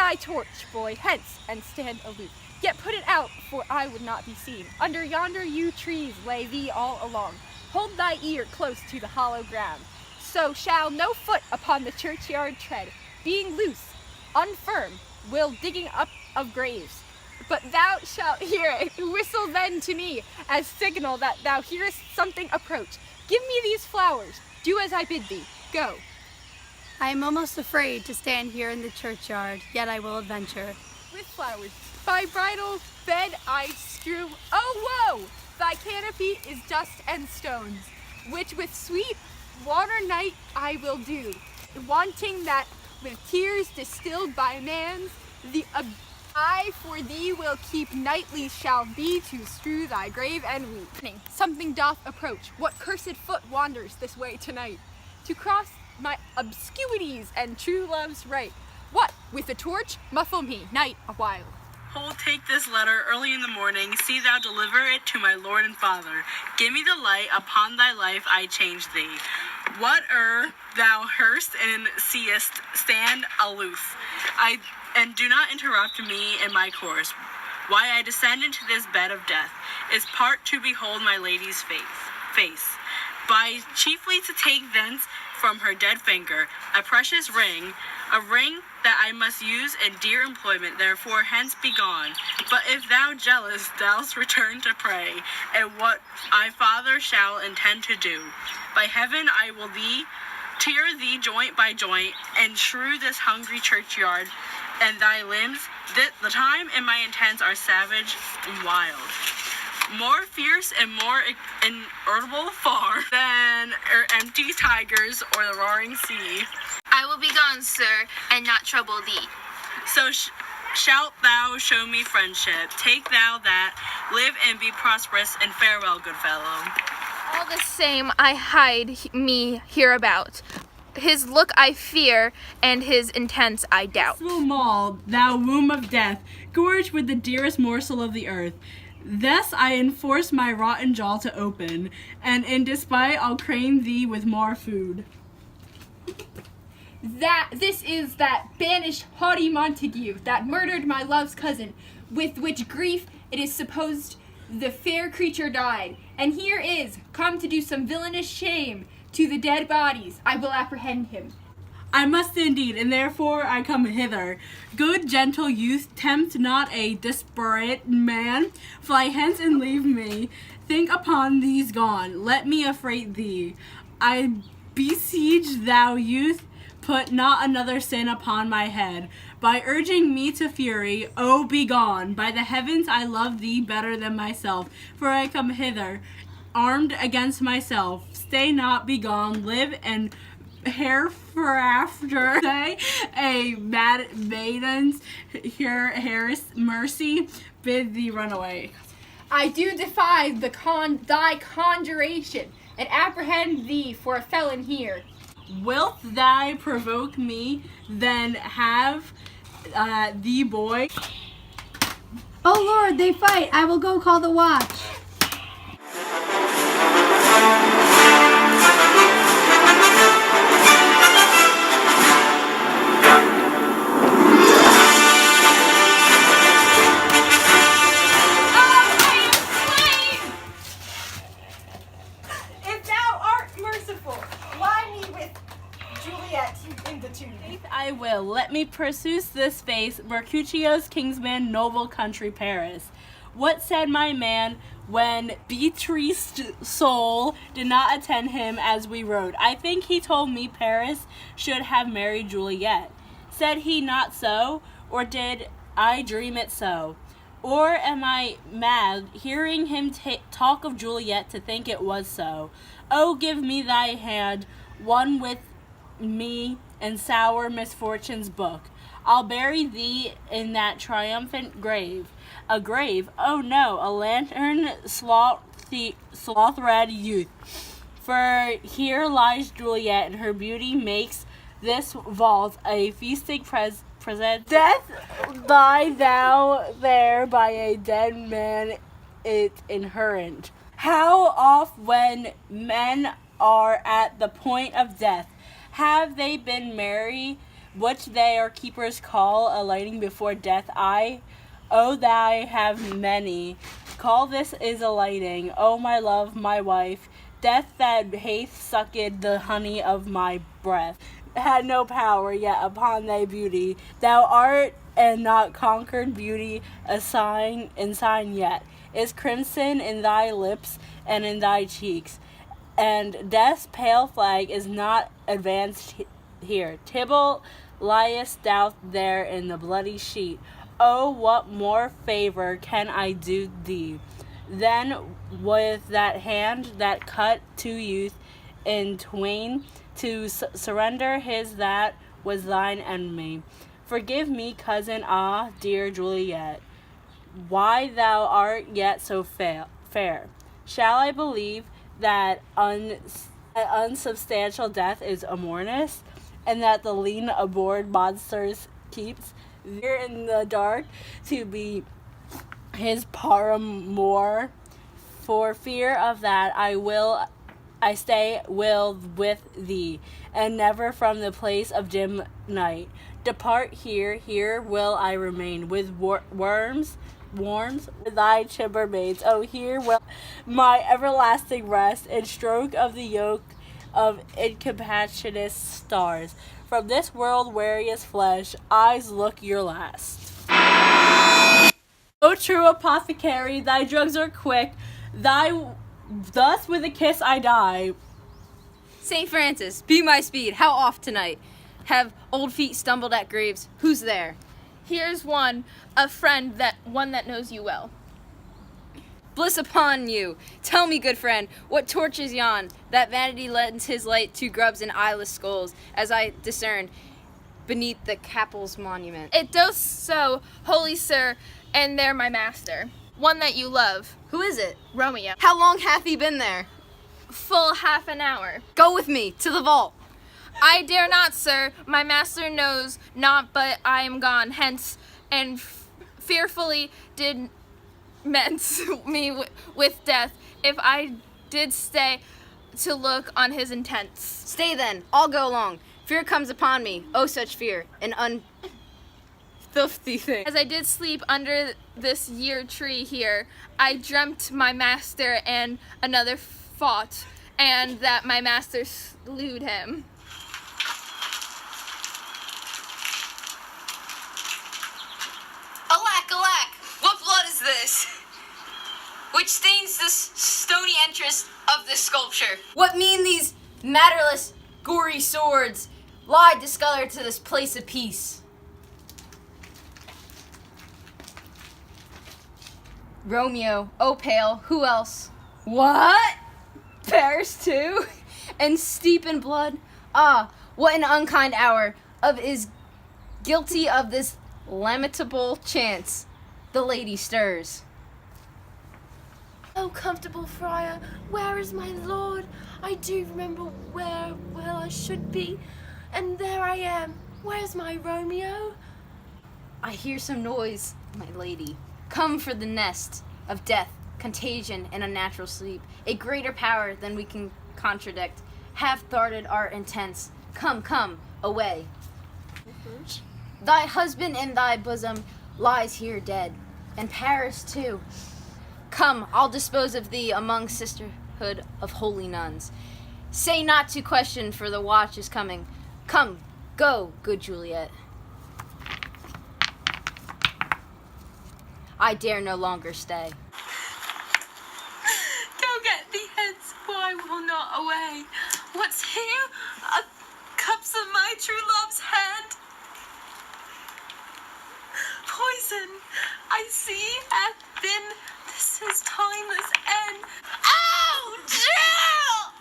thy torch, boy, hence, and stand aloof. Yet put it out, for I would not be seen. Under yonder yew trees lay thee all along. Hold thy ear close to the hollow ground. So shall no foot upon the churchyard tread, being loose, unfirm, will digging up of graves. But thou shalt hear it whistle then to me, as signal that thou hearest something approach. Give me these flowers. Do as I bid thee. Go. I am almost afraid to stand here in the churchyard, yet I will adventure. With flowers, thy bridal bed I strew. Oh, woe! Thy canopy is dust and stones, which with sweet water night I will do, wanting that with tears distilled by man's, the I for thee will keep nightly shall be to strew thy grave and weep. Something doth approach. What cursed foot wanders this way tonight? To cross my obscurities and true love's right. What, with a torch? Muffle me, night, awhile. Hold, take this letter early in the morning. See thou deliver it to my Lord and Father. Give me the light, upon thy life I change thee. Whate'er thou hearst and seest, stand aloof. And do not interrupt me in my course. Why I descend into this bed of death is part to behold my lady's face. By chiefly to take thence from her dead finger a precious ring, a ring that I must use in dear employment, therefore hence be gone. But if thou jealous, thou'st return to pray, and what I father shall intend to do. By heaven I will tear thee joint by joint, and shrew this hungry churchyard, and thy limbs. The time and my intents are savage and wild. More fierce and more irritable far than empty tigers or the roaring sea. I will be gone, sir, and not trouble thee. So shalt thou show me friendship. Take thou that, live and be prosperous, and farewell, good fellow. All the same, I hide me hereabout. His look I fear, and his intents I doubt. Will maul, thou womb of death, gorge with the dearest morsel of the earth. Thus I enforce my rotten jaw to open, and in despite I'll crane thee with more food. This is that banished haughty Montague that murdered my love's cousin, with which grief it is supposed the fair creature died. And here is, come to do some villainous shame to the dead bodies. I will apprehend him. I must indeed, and therefore I come hither. Good gentle youth, tempt not a desperate man. Fly hence and leave me. Think upon these gone. Let me affright thee. I beseech thou, youth, put not another sin upon my head. By urging me to fury, oh, be gone. By the heavens, I love thee better than myself. For I come hither, armed against myself. Stay not, be gone, live and hereafter say a mad maiden's Harris mercy bid thee run away. I do defy thy conjuration, and apprehend thee for a felon here. Wilt thou provoke me, then have thee, boy? Oh Lord, they fight. I will go call the watch. Juliet in the tomb. I will. Let me pursue this face, Mercutio's kingsman, noble country Paris. What said my man when Beatrice's soul did not attend him as we rode? I think he told me Paris should have married Juliet. Said he not so, or did I dream it so? Or am I mad, hearing him talk of Juliet, to think it was so? Oh, give me thy hand, one with me in sour misfortune's book. I'll bury thee in that triumphant grave. A grave? Oh no, a lantern sloth-red youth. For here lies Juliet, and her beauty makes this vault a feasting present. Death lie thou there by a dead man it inherent. How oft when men are at the point of death, have they been merry which their keepers call a lighting before death. Oh, that I have many. Call this is a lighting, O my love, my wife. Death that hath sucked the honey of my breath had no power yet upon thy beauty. Thou art and not conquered beauty, a sign yet. Is crimson in thy lips and in thy cheeks, and death's pale flag is not advanced here. Tybalt, liest thou there in the bloody sheet. Oh, what more favor can I do thee? Then with that hand that cut to youth in twain, to surrender his that was thine enemy. Forgive me, cousin, ah, dear Juliet, why thou art yet so fair. Shall I believe that unsubstantial death is amorous, and that the lean aboard monsters keeps there in the dark to be his paramour? For fear of that I stay with thee, and never from the place of dim night depart. Here will I remain with worms with thy chambermaids. Oh, here will my everlasting rest, and stroke of the yoke of incompassionate stars. From this world weariest flesh, eyes look your last. O true apothecary, thy drugs are quick, thus with a kiss I die. St. Francis, be my speed. How oft tonight have old feet stumbled at graves? Who's there? Here's one, a friend, one that knows you well. Bliss upon you. Tell me, good friend, what torch is yon, that vanity lends his light to grubs and eyeless skulls, as I discern beneath the capel's monument? It does so, holy sir, and there my master, one that you love. Who is it? Romeo. How long hath he been there? Full half an hour. Go with me to the vault. I dare not, sir. My master knows not, but I am gone hence, and fearfully did men's me with death, if I did stay to look on his intents. Stay then, I'll go along. Fear comes upon me, oh such fear, an unfilthy thing. As I did sleep under this year tree here, I dreamt my master and another fought, and that my master slewed him. Alack, alack! What blood is this? Which stains this stony entrance of this sculpture? What mean these matterless, gory swords lie discolored to this place of peace? Romeo, oh pale, who else? What? Paris too? And steep in blood? Ah, what an unkind hour of is guilty of this lamentable chance. The lady stirs. Oh, comfortable friar, where is my lord? I do remember where well I should be, and there I am. Where's my Romeo? I hear some noise, my lady. Come for the nest of death, contagion, and unnatural sleep. A greater power than we can contradict hath thwarted our intents. Come, come, away. Thy husband in thy bosom lies here dead, and Paris too. Come, I'll dispose of thee among sisterhood of holy nuns. Say not to question, for the watch is coming. Come, go, good Juliet. I dare no longer stay. Go get thee hence, for I will not away. What's here? Cups of my true love's hand. Poison, I see, hath been this his timeless end. Ow! Jill!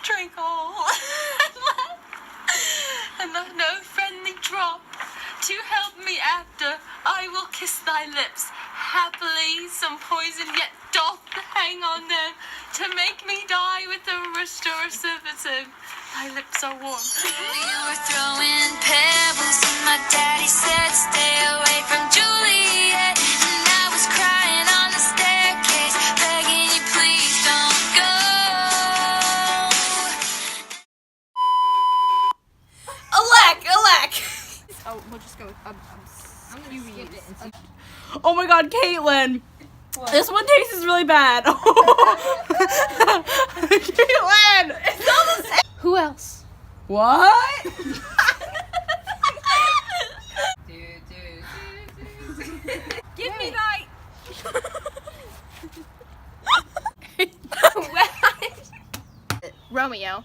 Drink all, and left no friendly drop to help me after. I will kiss thy lips. Happily, some poison yet doth hang on them to make me die with a restorative. Thy lips are warm. You were throwing pebbles, and my daddy said, "Stay away from Juliet." And I was crying on the staircase, begging you, please don't go. Oh, we'll just go with I'm gonna skip it and see. Oh my god, Caitlin! This one tastes really bad. Caitlin! It's all the same! Who else? What? Give me that. Romeo.